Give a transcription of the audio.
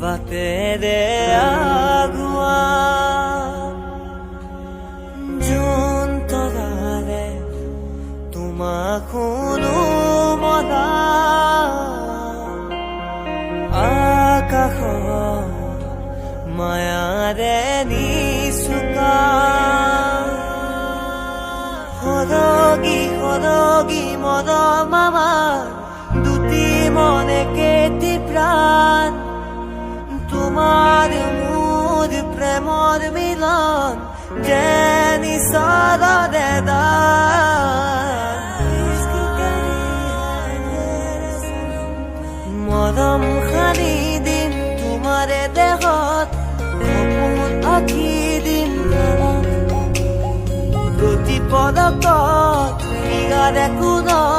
বাটেৰে আগুৱা যোন তৰাৰে তোমাক শুনো মনা আকাশৰ মায়াৰে নিচুকা সৰগী সৰগী মৰম আমাৰ দুটি মনে কেটি প্ৰাণ তোমাৰ মোৰ প্ৰেমৰ মিলন যেন ঈশ্বৰৰে দান মৰম সানি দিম তোমাৰে দেহত সপোন আঁকি দিম প্ৰতি পদকত ইয়াৰে কোনত